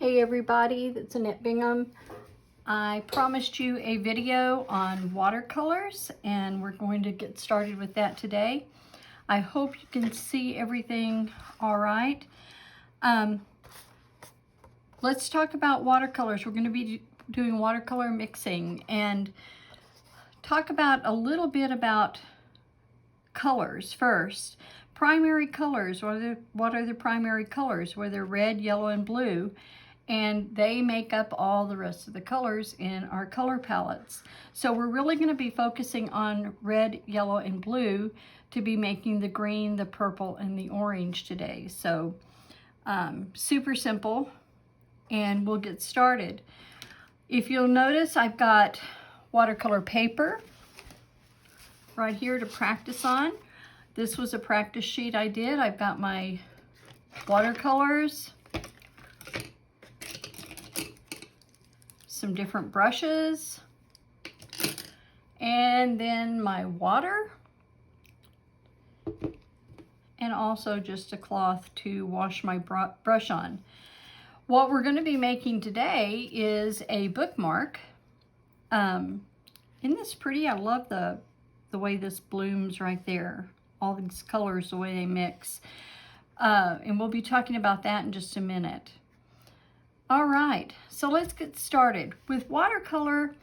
Hey everybody, that's Annette Bingham. I promised you a video on watercolors and we're going to get started with that today. I hope you can see everything all right. Let's talk about watercolors. We're going to be doing watercolor mixing and talk about a little bit about colors first. Primary colors, what are the primary colors? Well, they're red, yellow, and blue. And they make up all the rest of the colors in our color palettes. So we're really going to be focusing on red, yellow, and blue to be making the green, the purple, and the orange today. So super simple, and we'll get started. If you'll notice, I've got watercolor paper right here to practice on. This was a practice sheet I did. I've got my watercolors, some different brushes, and then my water, and also just a cloth to wash my brush on. What we're going to be making today is a bookmark. Isn't this pretty? I love the way this blooms right there. All these colors, the way they mix. And we'll be talking about that in just a minute. All right, so let's get started. With watercolor,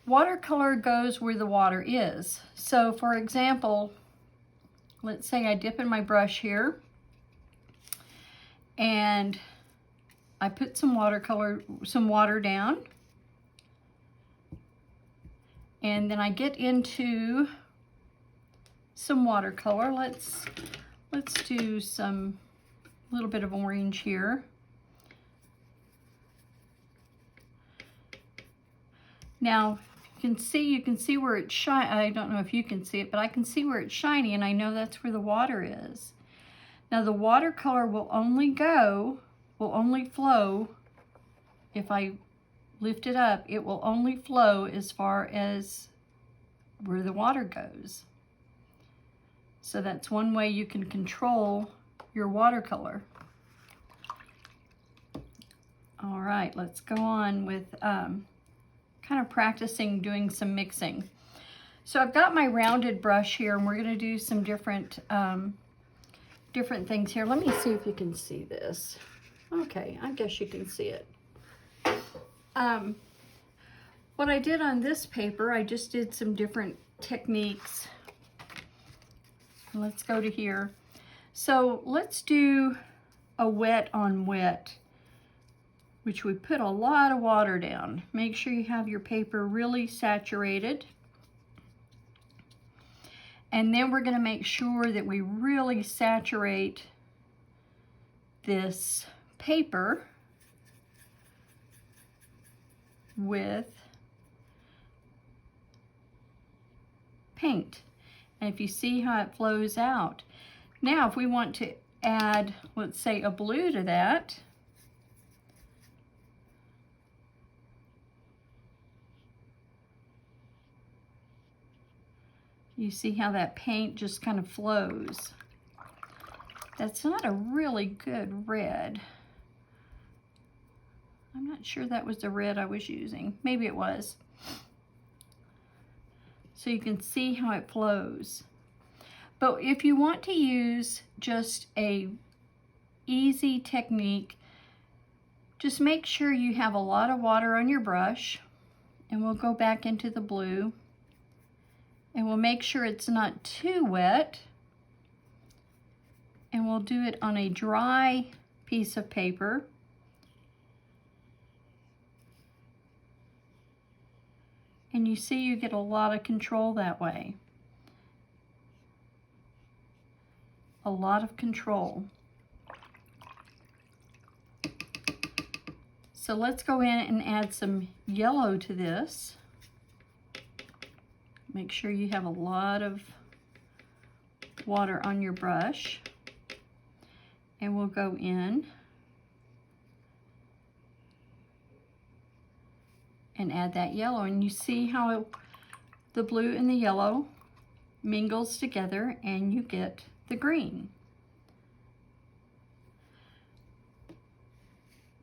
watercolor goes where the water is. So for example, let's say I dip in my brush here and I put some water down, and then I get into some watercolor. Let's do some little bit of orange here. Now, you can see where it's shiny. I don't know if you can see it, but I can see where it's shiny, and I know that's where the water is. Now, the watercolor will only flow, if I lift it up, it will only flow as far as where the water goes. So that's one way you can control your watercolor. All right, let's go on with kind of practicing doing some mixing. So I've got my rounded brush here, and we're going to do some different things here. Let me see if you can see this. Okay, I guess you can see it. What I did on this paper, I just did some different techniques. Let's go to here. So let's do a wet on wet, which we put a lot of water down. Make sure you have your paper really saturated. And then we're going to make sure that we really saturate this paper with paint. And if you see how it flows out. Now, if we want to add, let's say, a blue to that, you see how that paint just kind of flows. That's not a really good red. I'm not sure that was the red I was using. Maybe it was. So you can see how it flows. But if you want to use just a easy technique, just make sure you have a lot of water on your brush, and we'll go back into the blue. And we'll make sure it's not too wet. And we'll do it on a dry piece of paper. And you see you get a lot of control that way. A lot of control. So let's go in and add some yellow to this. Make sure you have a lot of water on your brush. And we'll go in and add that yellow. And you see how the blue and the yellow mingles together, and you get the green.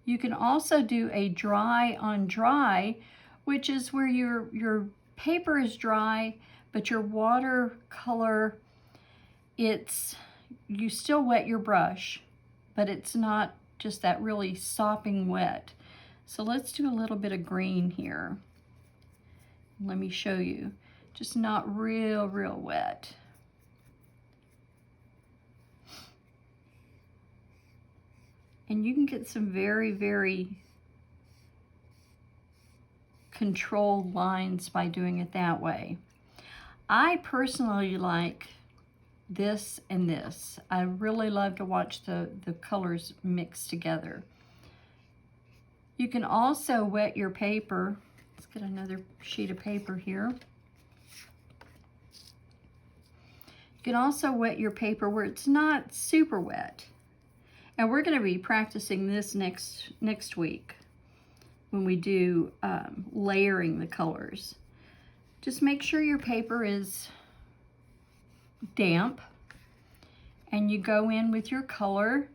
You can also do a dry on dry, which is where your paper is dry, but your watercolor, you still wet your brush, but it's not just that really sopping wet. So let's do a little bit of green here. Let me show you. Just not real wet. And you can get some very controlled lines by doing it that way. I personally like this and this. I really love to watch the colors mix together. You can also wet your paper. Let's get another sheet of paper here. You can also wet your paper where it's not super wet. And we're going to be practicing this next week when we do layering the colors. Just make sure your paper is damp and you go in with your color.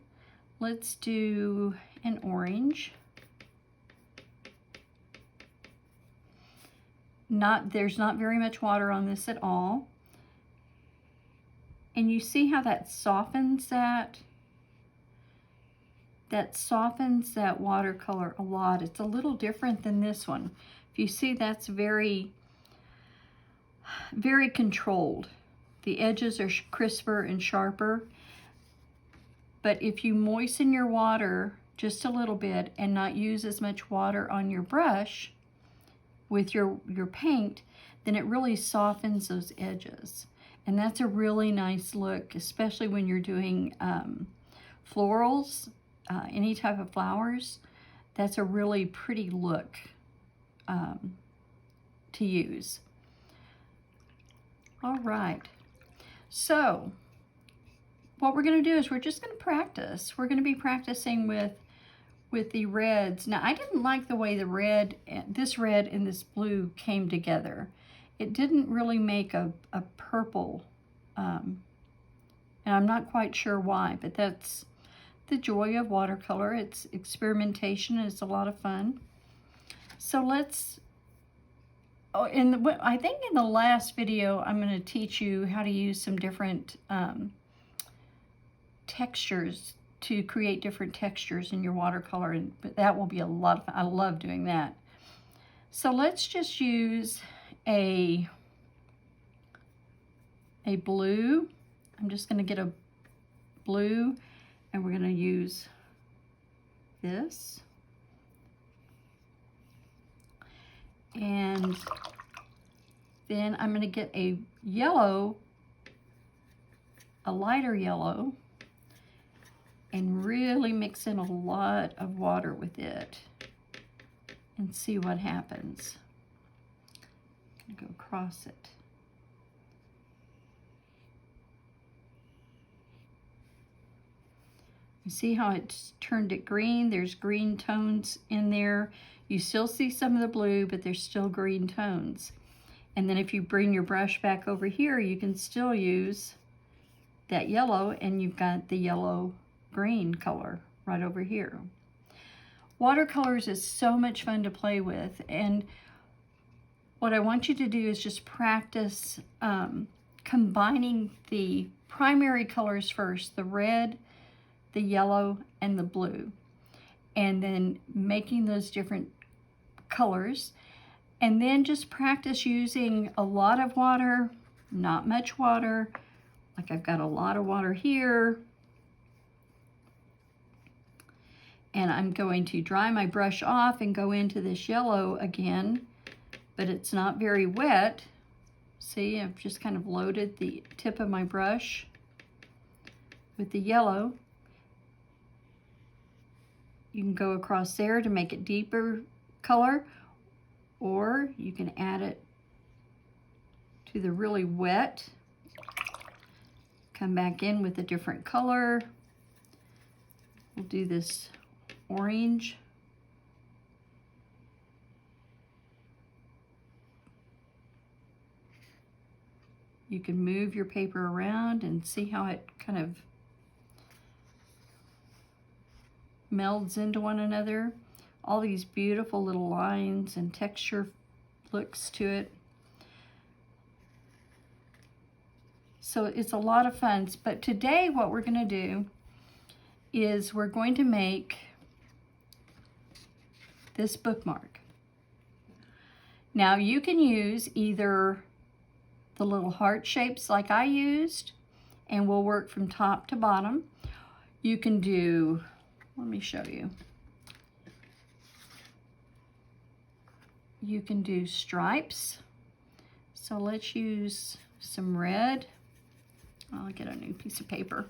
Let's do an orange. There's not very much water on this at all. And you see how that softens that? That softens that watercolor a lot. It's a little different than this one. If you see, that's very controlled. The edges are crisper and sharper. But if you moisten your water just a little bit and not use as much water on your brush with your paint, then it really softens those edges. And that's a really nice look, especially when you're doing florals, any type of flowers. That's a really pretty look to use. All right, so what we're going to do is we're just going to practice. We're going to be practicing with the reds. Now, I didn't like the way this red and this blue came together. It didn't really make a purple, and I'm not quite sure why, but that's the joy of watercolor. It's experimentation, and it's a lot of fun. So let's, I think in the last video, I'm going to teach you how to use some different textures to create different textures in your watercolor, and that will be a lot of fun. I love doing that. So let's just use a blue. I'm just going to get a blue, and we're going to use this. And then I'm going to get a yellow, a lighter yellow, and really mix in a lot of water with it and see what happens. I'm going to go across it. You see how it's turned it green? There's green tones in there. You still see some of the blue, but there's still green tones. And then if you bring your brush back over here, you can still use that yellow, and you've got the yellow-green color right over here. Watercolors is so much fun to play with, and what I want you to do is just practice combining the primary colors first, the red, the yellow, and the blue, and then making those different colors, and then just practice using a lot of water, not much water. Like I've got a lot of water here, and I'm going to dry my brush off and go into this yellow again, but it's not very wet. See, I've just kind of loaded the tip of my brush with the yellow. You can go across there to make it deeper color, or you can add it to the really wet. Come back in with a different color. We'll do this orange. You can move your paper around and see how it kind of melds into one another. All these beautiful little lines and texture looks to it. So it's a lot of fun. But today what we're going to do is we're going to make this bookmark. Now you can use either the little heart shapes like I used, and we'll work from top to bottom. You can do, let me show you. You can do stripes. So let's use some red. I'll get a new piece of paper.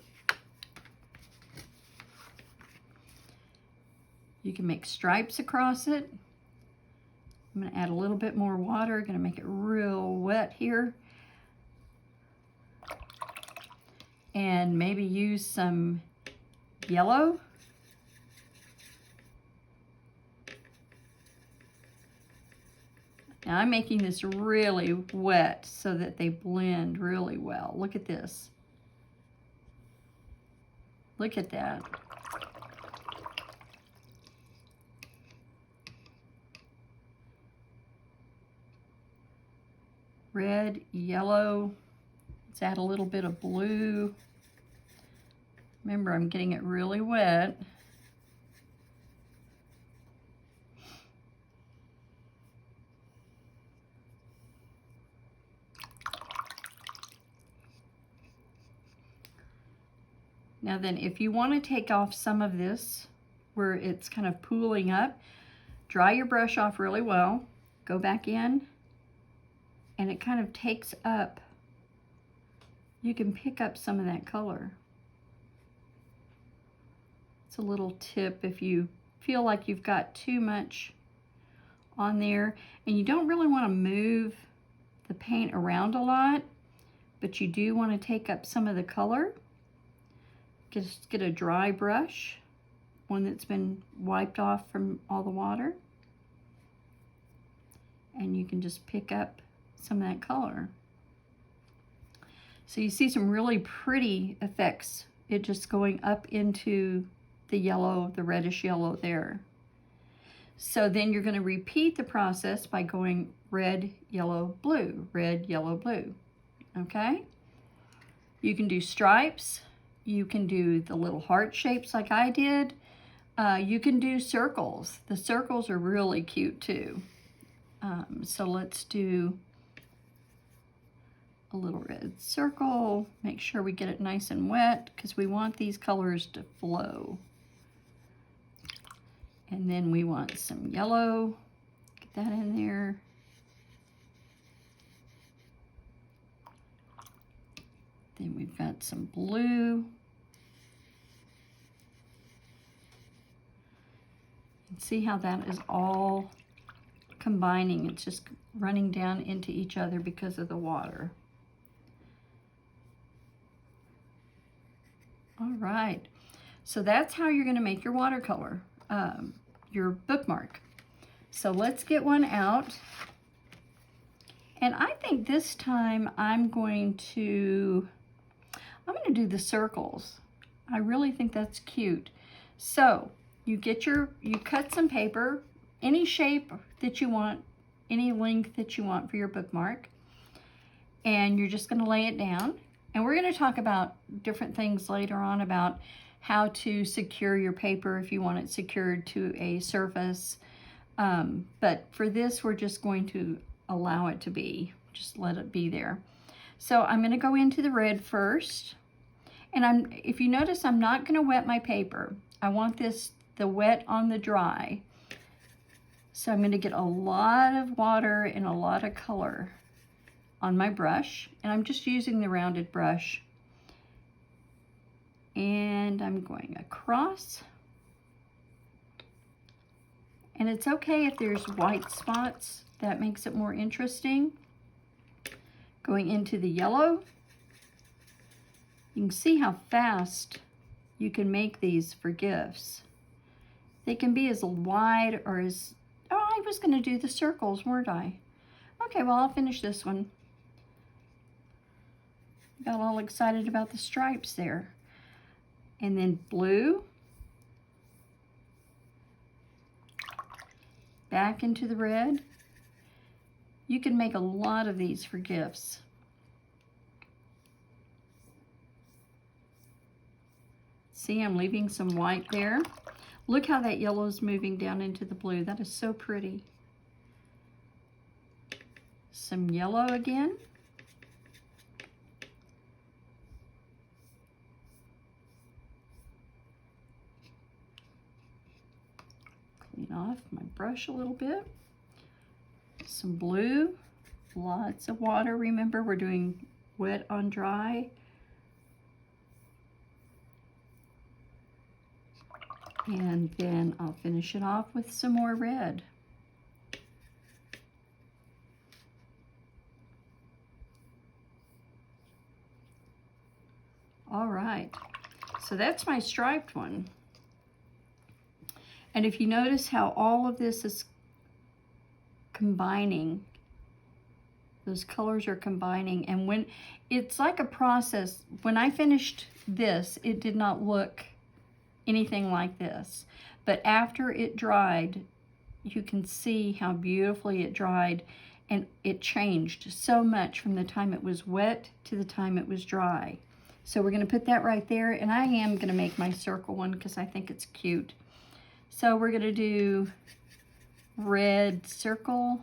You can make stripes across it. I'm going to add a little bit more water. Going to make it real wet here. And maybe use some yellow. Now I'm making this really wet so that they blend really well. Look at this. Look at that. Red, yellow. Let's add a little bit of blue. Remember, I'm getting it really wet. Now then, if you want to take off some of this where it's kind of pooling up, dry your brush off really well, go back in, and it kind of takes up, you can pick up some of that color. It's a little tip if you feel like you've got too much on there and you don't really want to move the paint around a lot, but you do want to take up some of the color. Just get a dry brush, one that's been wiped off from all the water, and you can just pick up some of that color. So you see some really pretty effects, it just going up into the yellow, the reddish yellow there. So then you're going to repeat the process by going red, yellow, blue, red, yellow, blue. Okay? You can do stripes. You can do the little heart shapes like I did. You can do circles. The circles are really cute too. So let's do a little red circle. Make sure we get it nice and wet because we want these colors to flow. And then we want some yellow. Get that in there. Then we've got some blue. And see how that is all combining. It's just running down into each other because of the water. All right. So that's how you're going to make your watercolor, your bookmark. So let's get one out. And I think this time I'm going to do the circles. I really think that's cute. So you cut some paper, any shape that you want, any length that you want for your bookmark, and you're just going to lay it down. And we're going to talk about different things later on about how to secure your paper if you want it secured to a surface. But for this, we're just going to allow it to be, just let it be there. So I'm going to go into the red first. And if you notice, I'm not going to wet my paper. I want the wet on the dry. So I'm going to get a lot of water and a lot of color on my brush. And I'm just using the rounded brush. And I'm going across. And it's okay if there's white spots. That makes it more interesting. Going into the yellow. You can see how fast you can make these for gifts. They can be as wide or as... Oh, I was going to do the circles, weren't I? Okay, well, I'll finish this one. Got all excited about the stripes there. And then blue. back into the red. You can make a lot of these for gifts. See, I'm leaving some white there. Look how that yellow is moving down into the blue. That is so pretty. Some yellow again. Clean off my brush a little bit. Some blue, lots of water. Remember, we're doing wet on dry. And then I'll finish it off with some more red. All right, so that's my striped one. And if you notice how all of this is combining, those colors are combining, and when it's like a process, when I finished this, it did not look anything like this, but after it dried, you can see how beautifully it dried, and it changed so much from the time it was wet to the time it was dry. So we're going to put that right there, and I am going to make my circle one because I think it's cute. So we're going to do red circle,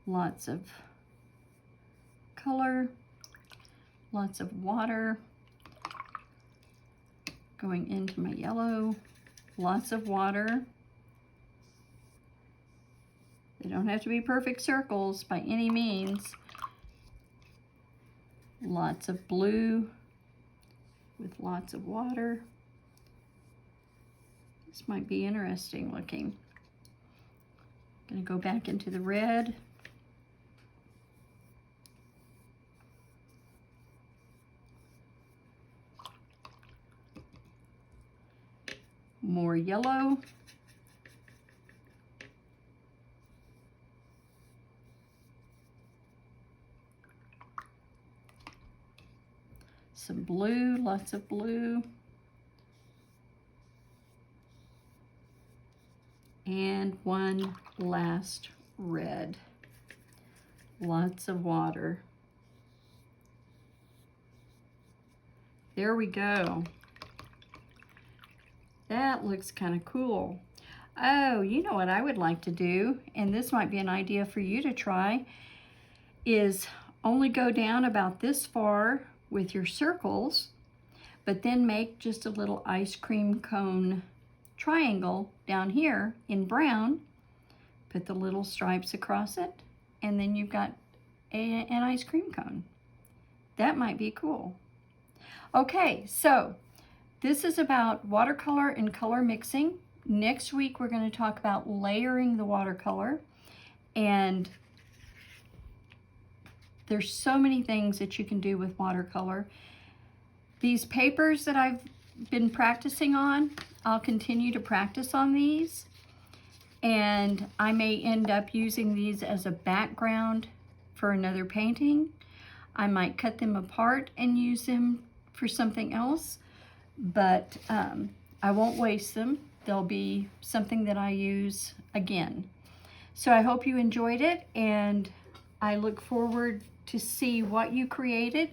lots of color, lots of water going into my yellow, lots of water. They don't have to be perfect circles by any means. Lots of blue with lots of water. This might be interesting looking. I'm going to go back into the red. More yellow. Some blue, lots of blue. And one last red. Lots of water. There we go. That looks kind of cool. Oh, you know what I would like to do, and this might be an idea for you to try, is only go down about this far with your circles, but then make just a little ice cream cone triangle down here in brown, put the little stripes across it, and then you've got an ice cream cone. That might be cool. Okay, so this is about watercolor and color mixing. Next week we're going to talk about layering the watercolor, and there's so many things that you can do with watercolor. These papers that I've been practicing on, I'll continue to practice on these, and I may end up using these as a background for another painting. I might cut them apart and use them for something else, but I won't waste them. They'll be something that I use again. So I hope you enjoyed it, and I look forward to see what you created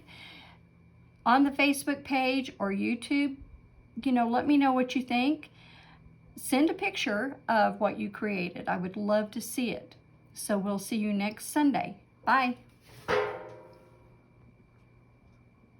on the Facebook page or YouTube. You know, let me know what you think. Send a picture of what you created. I would love to see it. So we'll see you next Sunday. Bye.